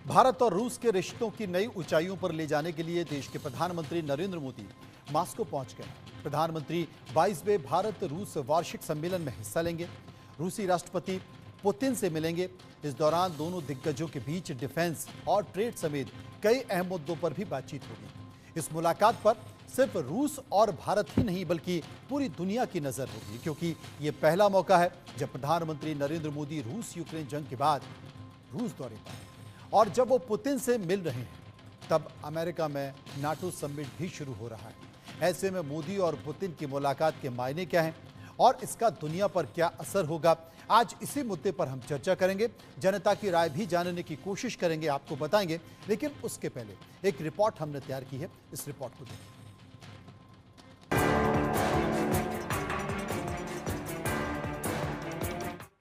भारत और रूस के रिश्तों की नई ऊंचाइयों पर ले जाने के लिए देश के प्रधानमंत्री नरेंद्र मोदी मॉस्को पहुंच गए। प्रधानमंत्री 22वें भारत रूस वार्षिक सम्मेलन में हिस्सा लेंगे। रूसी राष्ट्रपति पुतिन से मिलेंगे। इस दौरान दोनों दिग्गजों के बीच डिफेंस और ट्रेड समेत कई अहम मुद्दों पर भी बातचीत होगी। इस मुलाकात पर सिर्फ रूस और भारत ही नहीं बल्कि पूरी दुनिया की नजर होगी, क्योंकि ये पहला मौका है जब प्रधानमंत्री नरेंद्र मोदी रूस यूक्रेन जंग के बाद रूस दौरे पर हैं। और जब वो पुतिन से मिल रहे हैं तब अमेरिका में नाटो समिट भी शुरू हो रहा है। ऐसे में मोदी और पुतिन की मुलाकात के मायने क्या हैं और इसका दुनिया पर क्या असर होगा, आज इसी मुद्दे पर हम चर्चा करेंगे। जनता की राय भी जानने की कोशिश करेंगे, आपको बताएंगे। लेकिन उसके पहले एक रिपोर्ट हमने तैयार की है, इस रिपोर्ट को देखिए।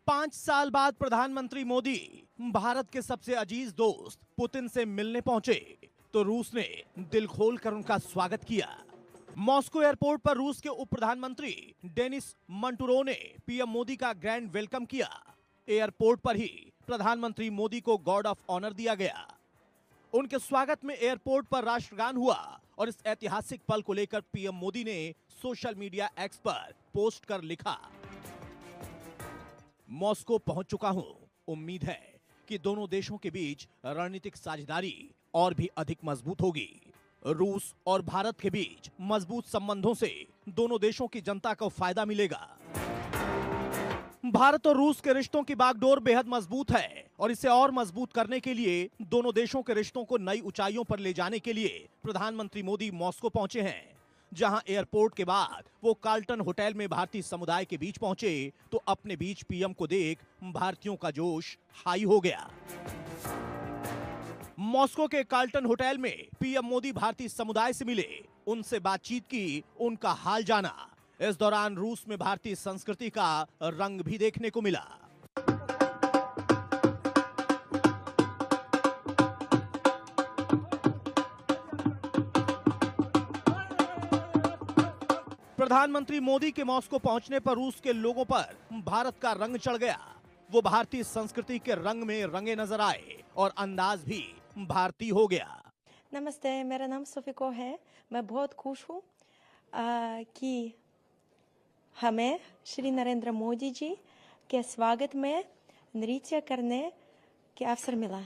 5 साल बाद प्रधानमंत्री मोदी भारत के सबसे अजीज दोस्त पुतिन से मिलने पहुंचे तो रूस ने दिल खोलकर उनका स्वागत किया। मॉस्को एयरपोर्ट पर रूस के उप प्रधानमंत्री डेनिस मंटुरोव ने पीएम मोदी का ग्रैंड वेलकम किया। एयरपोर्ट पर ही प्रधानमंत्री मोदी को गार्ड ऑफ ऑनर दिया गया। उनके स्वागत में एयरपोर्ट पर राष्ट्रगान हुआ और इस ऐतिहासिक पल को लेकर पीएम मोदी ने सोशल मीडिया एक्स पर पोस्ट कर लिखा, मॉस्को पहुंच चुका हूं। उम्मीद है कि दोनों देशों के बीच रणनीतिक साझेदारी और भी अधिक मजबूत होगी। रूस और भारत के बीच मजबूत संबंधों से दोनों देशों की जनता को फायदा मिलेगा। भारत और रूस के रिश्तों की बागडोर बेहद मजबूत है और इसे और मजबूत करने के लिए दोनों देशों के रिश्तों को नई ऊंचाइयों पर ले जाने के लिए प्रधानमंत्री मोदी मॉस्को पहुंचे हैं। जहां एयरपोर्ट के बाद वो कार्ल्टन होटल में भारतीय समुदाय के बीच पहुंचे तो अपने बीच पीएम को देख भारतीयों का जोश हाई हो गया। मॉस्को के कार्ल्टन होटल में पीएम मोदी भारतीय समुदाय से मिले, उनसे बातचीत की, उनका हाल जाना। इस दौरान रूस में भारतीय संस्कृति का रंग भी देखने को मिला। प्रधानमंत्री मोदी के मॉस्को पहुंचने पर रूस के लोगों पर भारत का रंग चढ़ गया। वो भारतीय संस्कृति के रंग में रंगे नजर आए और अंदाज भी भारतीय हो गया। नमस्ते, मेरा नाम सोफिको है। मैं बहुत खुश हूँ कि हमें श्री नरेंद्र मोदी जी के स्वागत में नृत्य करने के अवसर मिला।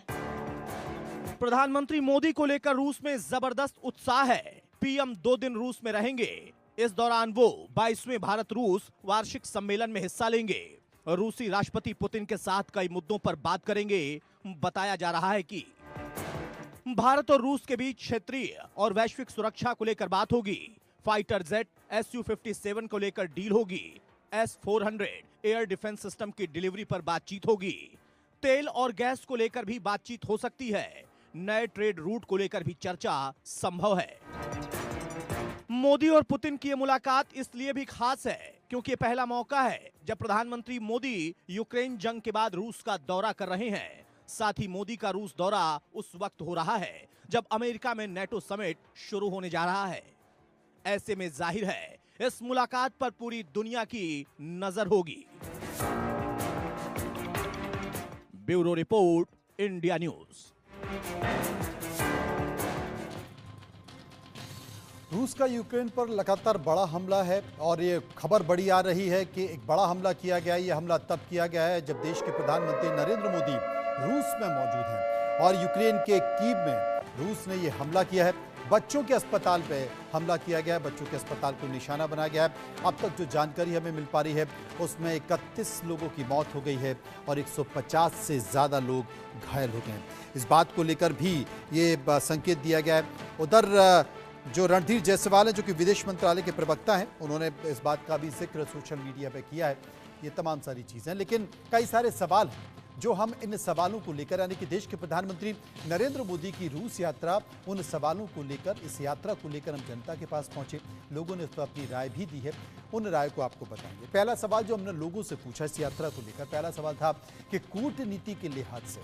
प्रधानमंत्री मोदी को लेकर रूस में जबरदस्त उत्साह है। पीएम 2 दिन रूस में रहेंगे। इस दौरान वो 22वें भारत रूस वार्षिक सम्मेलन में हिस्सा लेंगे। रूसी राष्ट्रपति पुतिन के साथ कई मुद्दों पर बात करेंगे। बताया जा रहा है कि भारत और रूस के बीच क्षेत्रीय और वैश्विक सुरक्षा को लेकर बात होगी। फाइटर जेट Su-57 को लेकर डील होगी। S-400 एयर डिफेंस सिस्टम की डिलीवरी पर बातचीत होगी। तेल और गैस को लेकर भी बातचीत हो सकती है। नए ट्रेड रूट को लेकर भी चर्चा संभव है। मोदी और पुतिन की यह मुलाकात इसलिए भी खास है क्योंकि यह पहला मौका है जब प्रधानमंत्री मोदी यूक्रेन जंग के बाद रूस का दौरा कर रहे हैं। साथ ही मोदी का रूस दौरा उस वक्त हो रहा है जब अमेरिका में नाटो समिट शुरू होने जा रहा है। ऐसे में जाहिर है इस मुलाकात पर पूरी दुनिया की नजर होगी। Bureau report, India news. रूस का यूक्रेन पर लगातार बड़ा हमला है और ये खबर बड़ी आ रही है कि एक बड़ा हमला किया गया है। ये हमला तब किया गया है जब देश के प्रधानमंत्री नरेंद्र मोदी रूस में मौजूद हैं और यूक्रेन के कीव में रूस ने ये हमला किया है। बच्चों के अस्पताल पे हमला किया गया है। बच्चों के अस्पताल को निशाना बनाया गया है। अब तक जो जानकारी हमें मिल पा रही है उसमें 31 लोगों की मौत हो गई है और 150 से ज़्यादा लोग घायल हो गए हैं। इस बात को लेकर भी ये संकेत दिया गया है। उधर जो रणधीर जायसवाल हैं, जो कि विदेश मंत्रालय के प्रवक्ता हैं, उन्होंने इस बात का भी जिक्र सोशल मीडिया पे किया है। ये तमाम सारी चीज़ें, लेकिन कई सारे सवाल हैं जो हम इन सवालों को लेकर, यानी कि देश के प्रधानमंत्री नरेंद्र मोदी की रूस यात्रा, उन सवालों को लेकर, इस यात्रा को लेकर हम जनता के पास पहुंचे। लोगों ने उस पर अपनी राय भी दी है, उन राय को आपको बताएंगे। पहला सवाल जो हमने लोगों से पूछा इस यात्रा को लेकर, पहला सवाल था कि कूटनीति के लिहाज से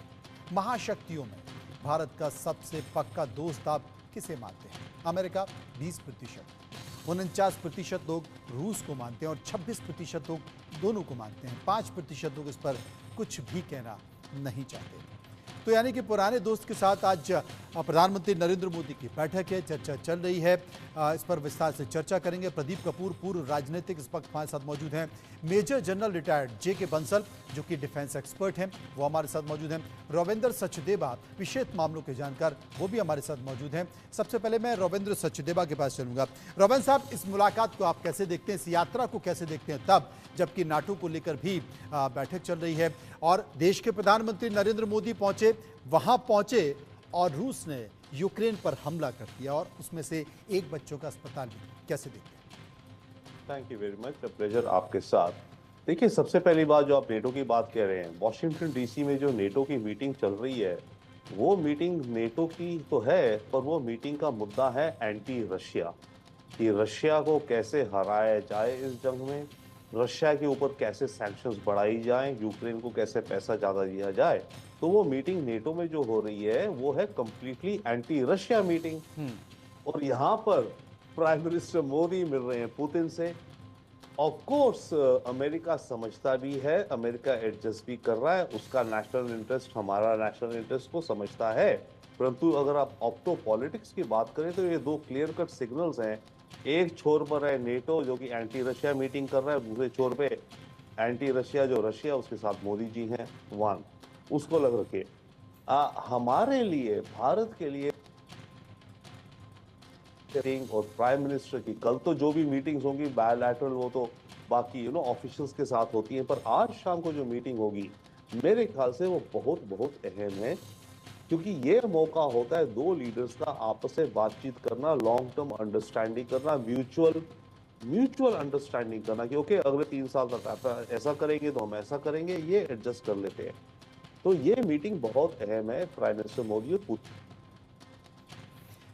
महाशक्तियों में भारत का सबसे पक्का दोस्त आप किसे मानते हैं? अमेरिका 20%, 49% लोग रूस को मानते हैं और 26% लोग दोनों को मानते हैं। 5% लोग इस पर कुछ भी कहना नहीं चाहते। तो यानी कि पुराने दोस्त के साथ आज प्रधानमंत्री नरेंद्र मोदी की बैठक है, चर्चा चल रही है। इस पर विस्तार से चर्चा करेंगे। प्रदीप कपूर पूर्व राजनीतिक इस वक्त हमारे साथ मौजूद हैं। Major general retired J K. Bansal जो कि डिफेंस एक्सपर्ट हैं, वो हमारे साथ मौजूद हैं। रविंद्र सचदेवा विशेष मामलों के जानकार, वो भी हमारे साथ मौजूद हैं। सबसे पहले मैं रविंद्र सचदेवा के पास चलूंगा। रविंद्र साहब, इस मुलाकात को आप कैसे देखते हैं, इस यात्रा को कैसे देखते हैं, तब जबकि नाटो को लेकर भी बैठक चल रही है और देश के प्रधानमंत्री नरेंद्र मोदी वहां पहुंचे और रूस ने यूक्रेन पर हमला कर दिया और उसमें से एक बच्चों का अस्पताल भी, कैसे देखते हैं? Thank you very much, pleasure आपके साथ। देखिए, सबसे पहली बात जो आप नेटो की बात कह रहे हैं, वॉशिंगटन डीसी में जो नेटो की मीटिंग चल रही है, वो मीटिंग नेटो की तो है, पर वो मीटिंग का मुद्दा है एंटी रशिया, कि रशिया को कैसे हराया जाए इस जंग में, रशिया के ऊपर कैसे सैंक्शंस बढ़ाई जाएं, यूक्रेन को कैसे पैसा ज्यादा दिया जाए। तो वो मीटिंग नेटो में जो हो रही है वो है कंप्लीटली एंटी रशिया मीटिंग। और यहाँ पर प्राइम मिनिस्टर मोदी मिल रहे हैं पुतिन से। ऑफ कोर्स अमेरिका समझता भी है, अमेरिका एडजस्ट भी कर रहा है, उसका नेशनल इंटरेस्ट हमारा नेशनल इंटरेस्ट को समझता है। परंतु अगर आप ऑप्टो पॉलिटिक्स की बात करें तो ये दो क्लियर कट सिग्नल्स हैं। एक छोर पर है नेटो जो कि एंटी रशिया मीटिंग कर रहा है, दूसरे छोर पे एंटी रशिया जो रशिया, उसके साथ मोदी जी हैं, वन उसको लग रखे। हमारे लिए, भारत के लिए और प्राइम मिनिस्टर की कल तो जो भी मीटिंग्स होंगी बायलैटरल, वो तो बाकी ऑफिशियल्स के साथ होती हैं, पर आज शाम को जो मीटिंग होगी मेरे ख्याल से वो बहुत बहुत अहम है, क्योंकि ये मौका होता है दो लीडर्स का आपस में बातचीत करना, लॉन्ग टर्म अंडरस्टैंडिंग करना, म्यूचुअल अंडरस्टैंडिंग करना कि ओके अगले 3 साल तक ऐसा करेंगे तो हम ऐसा करेंगे, ये एडजस्ट कर लेते हैं। तो ये मीटिंग बहुत अहम है प्राइम मिनिस्टर मोदी और पुतिन।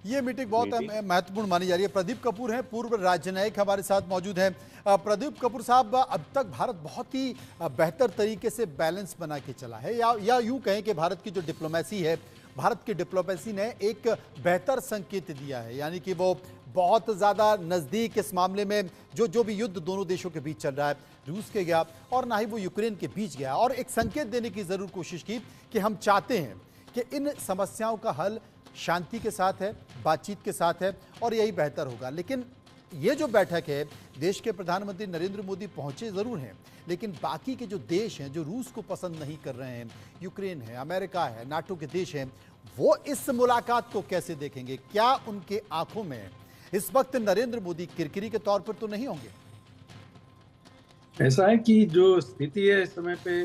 ये मीटिंग बहुत महत्वपूर्ण मानी जा रही है। प्रदीप कपूर हैं, पूर्व राजनयिक, हमारे साथ मौजूद हैं। प्रदीप कपूर साहब, अब तक भारत बहुत ही बेहतर तरीके से बैलेंस बना के चला है, या यूं कहें कि भारत की जो डिप्लोमेसी है, भारत की डिप्लोमेसी ने एक बेहतर संकेत दिया है, यानी कि वो बहुत ज़्यादा नज़दीक इस मामले में जो भी युद्ध दोनों देशों के बीच चल रहा है, रूस के गया और ना ही वो यूक्रेन के बीच गया, और एक संकेत देने की ज़रूर कोशिश की कि हम चाहते हैं कि इन समस्याओं का हल शांति के साथ है, बातचीत के साथ है और यही बेहतर होगा। लेकिन ये जो बैठक है, देश के प्रधानमंत्री नरेंद्र मोदी पहुंचे ज़रूर हैं, लेकिन बाकी के जो देश हैं जो रूस को पसंद नहीं कर रहे हैं, यूक्रेन है, अमेरिका है, नाटो के देश हैं, वो इस मुलाकात को कैसे देखेंगे? क्या उनके आंखों में इस वक्त नरेंद्र मोदी किरकिरी के तौर पर तो नहीं होंगे? ऐसा है कि जो स्थिति है इस समय पे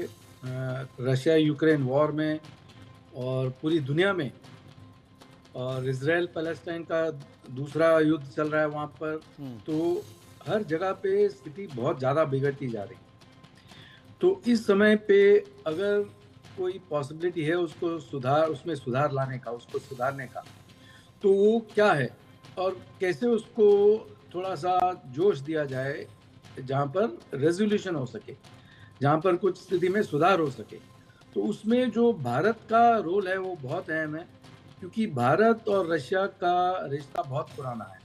रशिया यूक्रेन वॉर में और पूरी दुनिया में, और इजराइल पैलेस्टाइन का दूसरा युद्ध चल रहा है वहाँ पर, तो हर जगह पे स्थिति बहुत ज़्यादा बिगड़ती जा रही है। तो इस समय पे अगर कोई पॉसिबिलिटी है उसको उसमें सुधार लाने का, उसको सुधारने का, तो वो क्या है और कैसे उसको थोड़ा सा जोश दिया जाए जहाँ पर रेजोल्यूशन हो सके, जहाँ पर कुछ स्थिति में सुधार हो सके। तो उसमें जो भारत का रोल है वो बहुत अहम है, क्योंकि भारत और रशिया का रिश्ता बहुत पुराना है।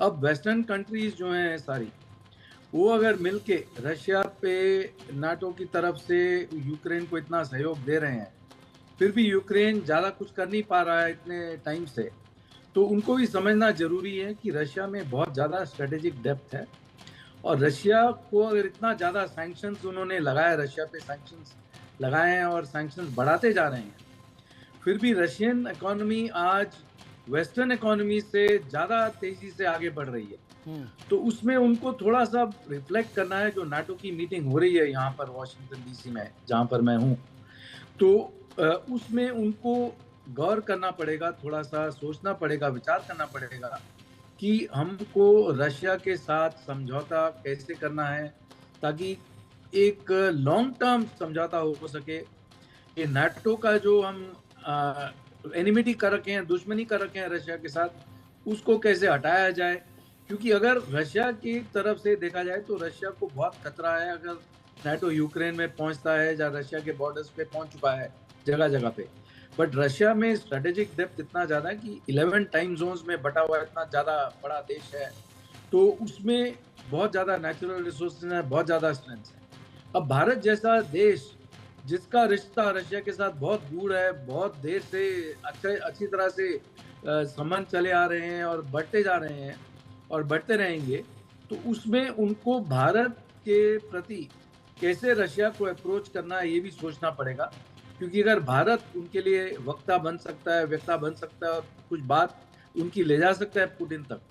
अब वेस्टर्न कंट्रीज जो हैं सारी, वो अगर मिलके रशिया पे नाटो की तरफ से यूक्रेन को इतना सहयोग दे रहे हैं, फिर भी यूक्रेन ज़्यादा कुछ कर नहीं पा रहा है इतने टाइम से, तो उनको भी समझना जरूरी है कि रशिया में बहुत ज़्यादा स्ट्रेटेजिक डेप्थ है। और रशिया को अगर इतना ज़्यादा सैंक्शंस उन्होंने लगाया, रशिया पे सैंक्शंस लगाए हैं और सैंक्शंस बढ़ाते जा रहे हैं, फिर भी रशियन इकोनॉमी आज वेस्टर्न इकोनॉमी से ज़्यादा तेज़ी से आगे बढ़ रही है। तो उसमें उनको थोड़ा सा रिफ्लेक्ट करना है। जो नाटो की मीटिंग हो रही है यहाँ पर वॉशिंगटन डीसी में, जहाँ पर मैं हूँ, तो उसमें उनको गौर करना पड़ेगा, थोड़ा सा सोचना पड़ेगा, विचार करना पड़ेगा कि हमको रशिया के साथ समझौता कैसे करना है ताकि एक लॉन्ग टर्म समझौता हो सके। ये नाटो का जो हम एनिमिटी कर रखे हैं, दुश्मनी कर रखे हैं रशिया के साथ, उसको कैसे हटाया जाए। क्योंकि अगर रशिया की तरफ से देखा जाए तो रशिया को बहुत खतरा है अगर नाटो यूक्रेन में पहुंचता है, या रशिया के बॉर्डर्स पे पहुंच चुका है जगह जगह पे। बट रशिया में स्ट्रेटेजिक डेप्थ इतना ज़्यादा है कि 11 टाइम जोन्स में बटा हुआ इतना ज़्यादा बड़ा देश है, तो उसमें बहुत ज़्यादा नेचुरल रिसोर्सेज है, बहुत ज़्यादा स्ट्रेंथ है। अब भारत जैसा देश जिसका रिश्ता रशिया के साथ बहुत गूढ़ है, बहुत देर से अच्छी तरह से संबंध चले आ रहे हैं और बढ़ते जा रहे हैं और बढ़ते रहेंगे, तो उसमें उनको भारत के प्रति कैसे रशिया को अप्रोच करना है ये भी सोचना पड़ेगा। क्योंकि अगर भारत उनके लिए वक्ता बन सकता है और कुछ बात उनकी ले जा सकता है पुतिन तक,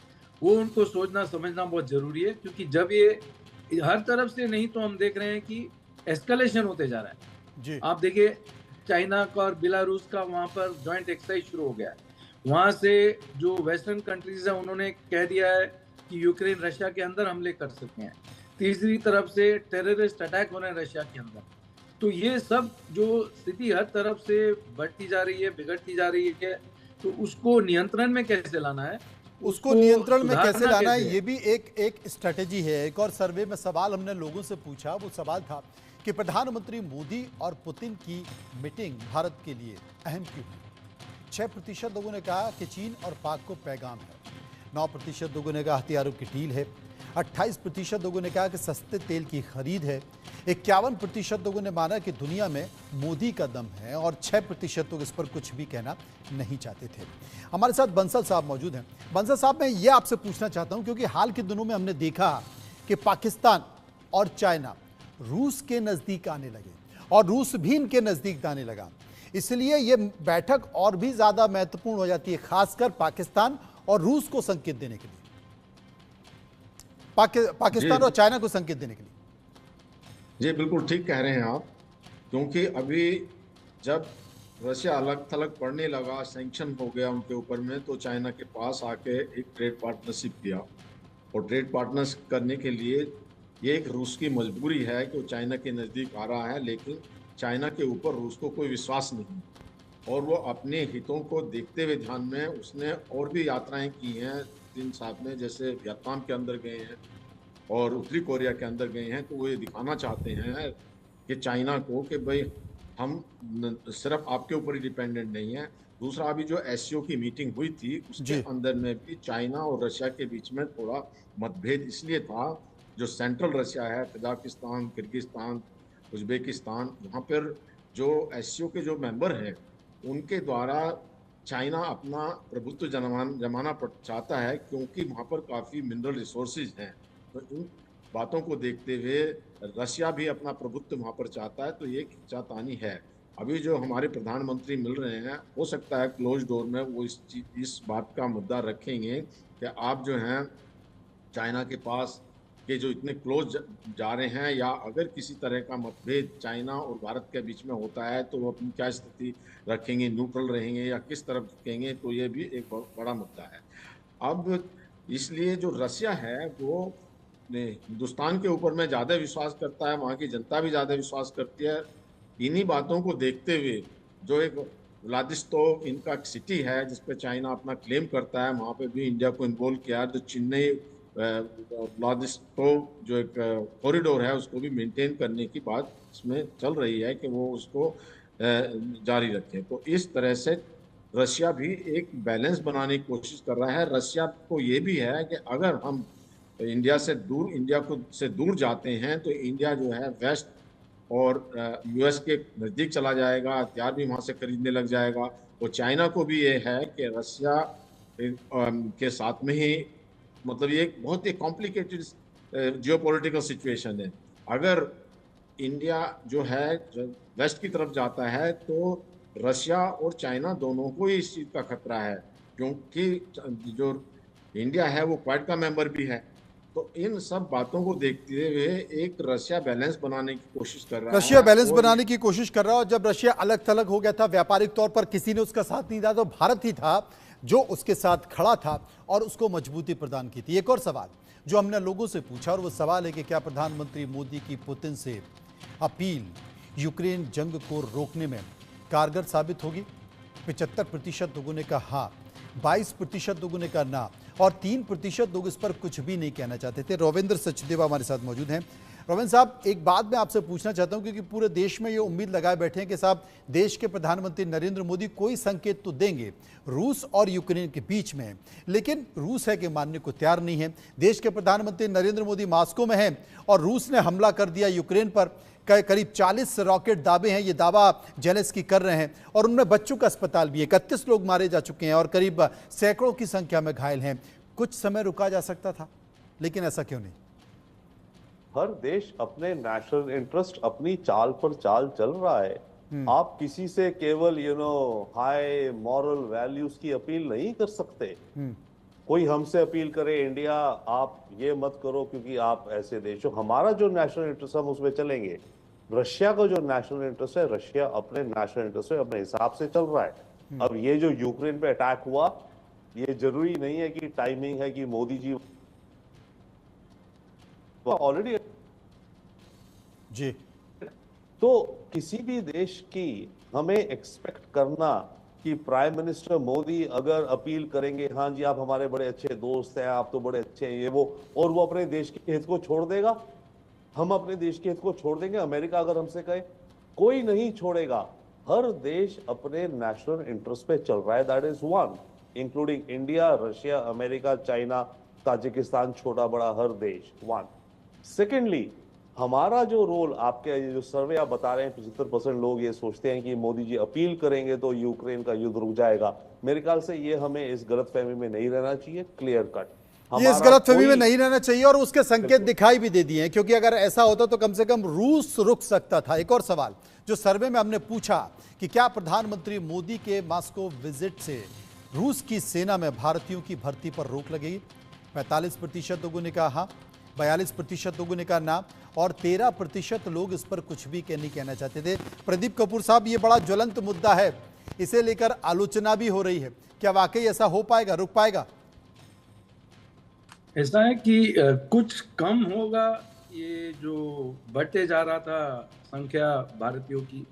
वो उनको सोचना समझना बहुत जरूरी है। क्योंकि जब ये हर तरफ से नहीं तो हम देख रहे हैं कि एस्केलेशन होते जा रहा है जी। आप देखिए चाइना का और बेलारूस का वहां पर जॉइंट एक्सरसाइज शुरू हो गया है। वहां से जो वेस्टर्न कंट्रीज है उन्होंने कह दिया है कि यूक्रेन रशिया के अंदर हमले कर सकते हैं। तीसरी तरफ से टेररिस्ट अटैक हो रहे हैं रशिया के अंदर। तो ये सब जो स्थिति हर तरफ से बढ़ती जा रही है, बिगड़ती जा रही है, तो उसको नियंत्रण में कैसे लाना है, उसको नियंत्रण में कैसे लाना है, ये भी एक स्ट्रेटेजी है। एक और सर्वे में सवाल हमने लोगों से पूछा, वो सवाल था कि प्रधानमंत्री मोदी और पुतिन की मीटिंग भारत के लिए अहम क्यों है। 6% लोगों ने कहा कि चीन और पाक को पैगाम है, 9% लोगों ने कहा हथियारों की डील है, 28% लोगों ने कहा कि सस्ते तेल की खरीद है, 51% लोगों ने माना कि दुनिया में मोदी का दम है और 6% लोग इस पर कुछ भी कहना नहीं चाहते थे। हमारे साथ बंसल साहब मौजूद हैं। बंसल साहब, मैं ये आपसे पूछना चाहता हूं क्योंकि हाल के दिनों में हमने देखा कि पाकिस्तान और चाइना रूस के नज़दीक आने लगे और रूस भी इनके नज़दीक आने लगा, इसलिए ये बैठक और भी ज़्यादा महत्वपूर्ण हो जाती है, खासकर पाकिस्तान और रूस को संकेत देने के लिए, पाकिस्तान और चाइना को संकेत देने के लिए। जी बिल्कुल ठीक कह रहे हैं आप, क्योंकि अभी जब रशिया अलग थलग पड़ने लगा, सैंक्शन हो गया उनके ऊपर में, तो चाइना के पास आके एक ट्रेड पार्टनरशिप किया। और ट्रेड पार्टनरशिप करने के लिए ये एक रूस की मजबूरी है कि वो चाइना के नज़दीक आ रहा है, लेकिन चाइना के ऊपर रूस को कोई विश्वास नहीं और वो अपने हितों को देखते हुए ध्यान में उसने और भी यात्राएं की हैं 3 साथ में, जैसे वियतनाम के अंदर गए हैं और उत्तरी कोरिया के अंदर गए हैं। तो वो ये दिखाना चाहते हैं कि चाइना को कि भाई हम सिर्फ आपके ऊपर ही डिपेंडेंट नहीं है। दूसरा, अभी जो एससीओ की मीटिंग हुई थी उसके अंदर में भी चाइना और रशिया के बीच में थोड़ा मतभेद इसलिए था, जो सेंट्रल रशिया है, कजाकिस्तान, किर्गिस्तान, उज्बेकिस्तान, वहाँ पर जो एससीओ के जो मेंबर हैं उनके द्वारा चाइना अपना प्रभुत्व जमाना चाहता है, क्योंकि वहाँ पर काफ़ी मिनरल रिसोर्सेज हैं। तो इन बातों को देखते हुए रशिया भी अपना प्रभुत्व वहाँ पर चाहता है। तो ये खींचातानी है। अभी जो हमारे प्रधानमंत्री मिल रहे हैं, हो सकता है क्लोज डोर में वो इस बात का मुद्दा रखेंगे कि आप जो हैं चाइना के पास के जो इतने क्लोज जा रहे हैं, या अगर किसी तरह का मतभेद चाइना और भारत के बीच में होता है तो वो अपनी क्या स्थिति रखेंगे, न्यूट्रल रहेंगे या किस तरफ झुकेंगे, तो ये भी एक बहुत बड़ा मुद्दा है। अब इसलिए जो रशिया है वो हिंदुस्तान के ऊपर में ज़्यादा विश्वास करता है, वहाँ की जनता भी ज़्यादा विश्वास करती है। इन्हीं बातों को देखते हुए जो एक व्लादिवोस्तोक इनका सिटी है जिस पे चाइना अपना क्लेम करता है, वहाँ पे भी इंडिया को इन्वॉल्व किया है। जो चेन्नई व्लादिवोस्तोक जो एक कॉरिडोर है उसको भी मेंटेन करने की बात इसमें चल रही है कि वो उसको जारी रखें। तो इस तरह से रशिया भी एक बैलेंस बनाने की कोशिश कर रहा है। रशिया को ये भी है कि अगर हम इंडिया से दूर जाते हैं तो इंडिया जो है वेस्ट और यूएस के नज़दीक चला जाएगा, हथियार भी वहाँ से खरीदने लग जाएगा। और चाइना को भी ये है कि रशिया के साथ में ही, मतलब ये एक बहुत ही कॉम्प्लिकेटेड जियोपॉलिटिकल सिचुएशन है। अगर इंडिया जो है वेस्ट की तरफ जाता है तो रशिया और चाइना दोनों को ही इस चीज़ का खतरा है, क्योंकि जो इंडिया है वो क्वाड का मेंबर भी है। तो इन सब बातों को देखते हुए एक रशिया बैलेंस बनाने की कोशिश कर रहा है। रशिया बैलेंस बनाने की कोशिश कर रहा है। और जब रशिया अलग थलग हो गया था व्यापारिक तौर पर, किसी ने उसका साथ नहीं दिया, तो भारत ही था जो उसके साथ खड़ा था और उसको मजबूती प्रदान की थी। एक और सवाल जो हमने लोगों से पूछा, और वो सवाल है कि क्या प्रधानमंत्री मोदी की पुतिन से अपील यूक्रेन जंग को रोकने में कारगर साबित होगी। 75% लोगों ने कहा हाँ, 22% लोगों ने कहा ना, और 3% लोग इस पर कुछ भी नहीं कहना चाहते थे। रविंद्र सचदेवा हमारे साथ मौजूद हैं। रविंद्र साहब, एक बात मैं आपसे पूछना चाहता हूं, क्योंकि पूरे देश में ये उम्मीद लगाए बैठे हैं कि साहब देश के प्रधानमंत्री नरेंद्र मोदी कोई संकेत तो देंगे रूस और यूक्रेन के बीच में, लेकिन रूस है कि मानने को तैयार नहीं है। देश के प्रधानमंत्री नरेंद्र मोदी मॉस्को में हैं और रूस ने हमला कर दिया यूक्रेन पर। करीब 40 रॉकेट दाबे हैं, ये दावा जेलेंस्की कर रहे हैं। और उनमें बच्चों का अस्पताल भी है। 31 लोग मारे जा चुके हैं और करीब सैकड़ों की संख्या में घायल हैं। कुछ समय रुका जा सकता था, लेकिन ऐसा क्यों नहीं? हर देश अपने नेशनल इंटरेस्ट, अपनी चाल पर चाल चल रहा है। आप किसी से केवल हाई मॉरल वैल्यूज की अपील नहीं कर सकते। कोई हमसे अपील करे इंडिया आप ये मत करो क्योंकि आप ऐसे देश हो। हमारा जो नेशनल इंटरेस्ट हम उसमें चलेंगे। रशिया का जो नेशनल इंटरेस्ट है, रशिया अपने नेशनल इंटरेस्ट में अपने हिसाब से चल रहा है। अब ये जो यूक्रेन पे अटैक हुआ, ये जरूरी नहीं है कि टाइमिंग है कि मोदी जी ऑलरेडी जी। तो किसी भी देश की हमें एक्सपेक्ट करना कि प्राइम मिनिस्टर मोदी अगर अपील करेंगे, हाँ जी आप हमारे बड़े अच्छे दोस्त हैं, आप तो बड़े अच्छे हैं, ये वो, और वो अपने देश के हित को छोड़ देगा। हम अपने देश के हित को छोड़ देंगे? अमेरिका अगर हमसे कहे, कोई नहीं छोड़ेगा। हर देश अपने नेशनल इंटरेस्ट पे चल रहा है। That is one, including India, Russia, America, China, Tajikistan, छोटा बड़ा हर देश। वन। सेकेंडली, हमारा जो रोल, आपके ये जो सर्वे आप बता रहे हैं 75% लोग ये सोचते हैं कि मोदी जी अपील करेंगे तो यूक्रेन का युद्ध रुक जाएगा। मेरे ख्याल से ये हमें इस गलतफहमी में नहीं रहना चाहिए। क्लियर कट ये इस गलतफहमी में नहीं रहना चाहिए और उसके संकेत दिखाई भी दे दिए हैं, क्योंकि अगर ऐसा होता तो कम से कम रूस रुक सकता था। एक और सवाल जो सर्वे में हमने पूछा कि क्या प्रधानमंत्री मोदी के मॉस्को विजिट से रूस की सेना में भारतीयों की भर्ती पर रोक लगेगी? 45% लोगों ने कहा हाँ, 42% लोगों ने कहा ना, और 13% लोग इस पर कुछ भी नहीं कहना चाहते थे। प्रदीप कपूर साहब, ये बड़ा ज्वलंत मुद्दा है, इसे लेकर आलोचना भी हो रही है। क्या वाकई ऐसा हो पाएगा, रुक पाएगा? ऐसा है कि कुछ कम होगा। ये जो बढ़ते जा रहा था संख्या भारतीयों की,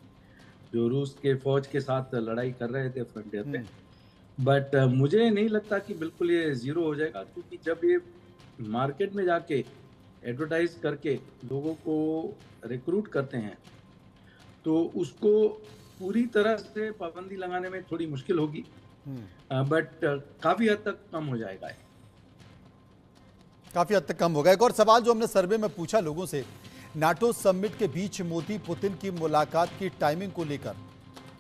जो रूस के फौज के साथ लड़ाई कर रहे थे फ्रंटियर पे, बट मुझे नहीं लगता कि बिल्कुल ये जीरो हो जाएगा, क्योंकि जब ये मार्केट में जाके एडवर्टाइज करके लोगों को रिक्रूट करते हैं तो उसको पूरी तरह से पाबंदी लगाने में थोड़ी मुश्किल होगी, बट काफी हद तक कम हो जाएगा। काफी हद तक कम होगा। एक और सवाल जो हमने सर्वे में पूछा लोगों से, नाटो समिट के बीच मोदी पुतिन की मुलाकात की टाइमिंग को लेकर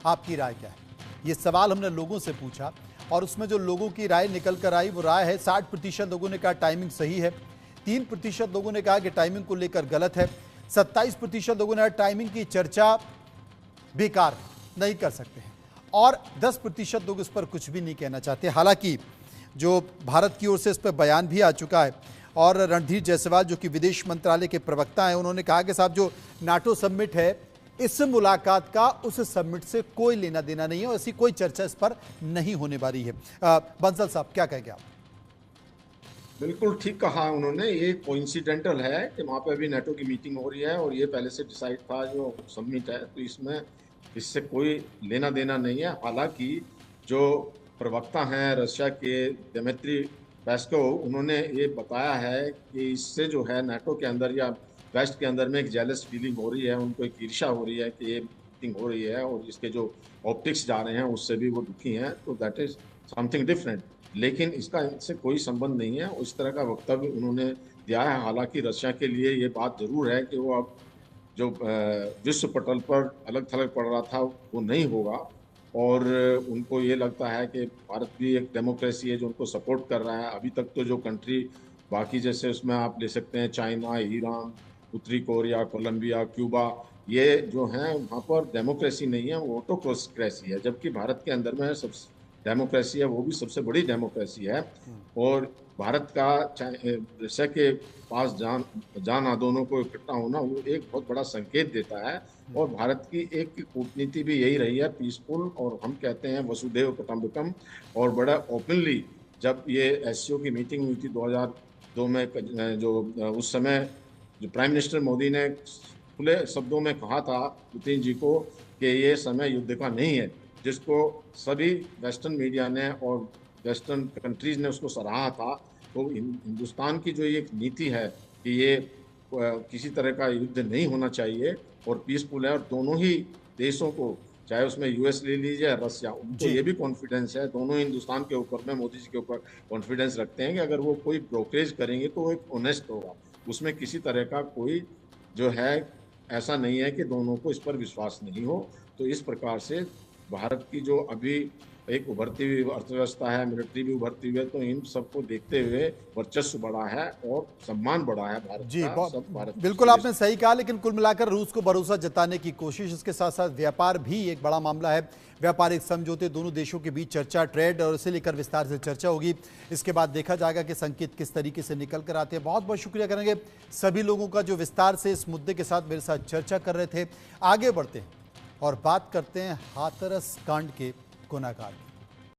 आपकी राय क्या है? ये सवाल हमने लोगों से पूछा और उसमें जो लोगों की राय निकल कर आई वो राय है 60% लोगों ने कहा टाइमिंग सही है, 3% लोगों ने कहा कि टाइमिंग को लेकर गलत है, 27% लोगों ने टाइमिंग की चर्चा बेकार नहीं कर सकते हैं, और 10% लोग इस पर कुछ भी नहीं कहना चाहते। हालांकि जो भारत की ओर से इस पर बयान भी आ चुका है और रणधीर जायसवाल जो कि विदेश मंत्रालय के प्रवक्ता हैं, उन्होंने कहा कि साहब जो नाटो समिट है, इस मुलाकात का उस समिट से कोई लेना देना नहीं है और ऐसी कोई चर्चा इस पर नहीं होने वाली है। बंसल साहब क्या कहेंगे आप? बिल्कुल ठीक कहा उन्होंने। ये कोइंसिडेंटल है कि वहाँ पे अभी नाटो की मीटिंग हो रही है और ये पहले से डिसाइड था जो समिट है, तो इसमें इससे कोई लेना देना नहीं है। हालांकि जो प्रवक्ता हैं रशिया के दिमित्री पेस्कोव, उन्होंने ये बताया है कि इससे जो है नाटो के अंदर या वेस्ट के अंदर में एक जेलस फीलिंग हो रही है, उनको एक ईर्ष्या हो रही है कि ये मीटिंग हो रही है और इसके जो ऑप्टिक्स जा रहे हैं उससे भी वो दुखी हैं। तो दैट इज समथिंग डिफरेंट, लेकिन इसका इनसे कोई संबंध नहीं है। उस तरह का वक्तव्य उन्होंने दिया है। हालांकि रशिया के लिए ये बात जरूर है कि वो अब जो विश्व पटल पर अलग थलग पड़ रहा था वो नहीं होगा, और उनको ये लगता है कि भारत भी एक डेमोक्रेसी है जो उनको सपोर्ट कर रहा है। अभी तक तो जो कंट्री बाकी जैसे उसमें आप ले सकते हैं चाइना, ईरान, उत्तरी कोरिया, कोलंबिया, क्यूबा, ये जो हैं वहाँ पर डेमोक्रेसी नहीं है, वो ऑटोक्रेसी है। जबकि भारत के अंदर में सब डेमोक्रेसी है, वो भी सबसे बड़ी डेमोक्रेसी है। और भारत का रशिया के पास जान आंदोलनों को इकट्ठा होना वो एक बहुत बड़ा संकेत देता है। और भारत की एक कूटनीति भी यही रही है, पीसफुल, और हम कहते हैं वसुधैव कुटुंबकम। और बड़ा ओपनली जब ये एससीओ की मीटिंग हुई थी 2002 में, जो उस समय जो प्राइम मिनिस्टर मोदी ने खुले शब्दों में कहा था पुतिन जी को कि ये समय युद्ध का नहीं है, जिसको सभी वेस्टर्न मीडिया ने और वेस्टर्न कंट्रीज ने उसको सराहा था। तो हिंदुस्तान की जो ये नीति है कि ये किसी तरह का युद्ध नहीं होना चाहिए और पीसफुल है, और दोनों ही देशों को, चाहे उसमें यूएस ले लीजिए, रशिया, उनको ये भी कॉन्फिडेंस है, दोनों हिंदुस्तान के ऊपर में, मोदी जी के ऊपर कॉन्फिडेंस रखते हैं कि अगर वो कोई ब्रोकरेज करेंगे तो वो एक ऑनेस्ट होगा, उसमें किसी तरह का कोई जो है ऐसा नहीं है कि दोनों को इस पर विश्वास नहीं हो। तो इस प्रकार से भारत की जो अभी एक उभरती हुई अर्थव्यवस्था है, मिलिट्री भी उभरती हुई है, तो इन सबको देखते हुए वर्चस्व बढ़ा है और सम्मान बढ़ा है भारत जी, का। सब भारत बिल्कुल आपने सही कहा, लेकिन कुल मिलाकर रूस को भरोसा जताने की कोशिश, इसके साथ साथ व्यापार भी एक बड़ा मामला है। व्यापारिक समझौते दोनों देशों के बीच चर्चा, ट्रेड और इसे लेकर विस्तार से चर्चा होगी। इसके बाद देखा जाएगा कि संकेत किस तरीके से निकल कर आते हैं। बहुत बहुत शुक्रिया करेंगे सभी लोगों का जो विस्तार से इस मुद्दे के साथ मेरे साथ चर्चा कर रहे थे। आगे बढ़ते हैं और बात करते हैं हाथरस कांड के गुनाहगार की।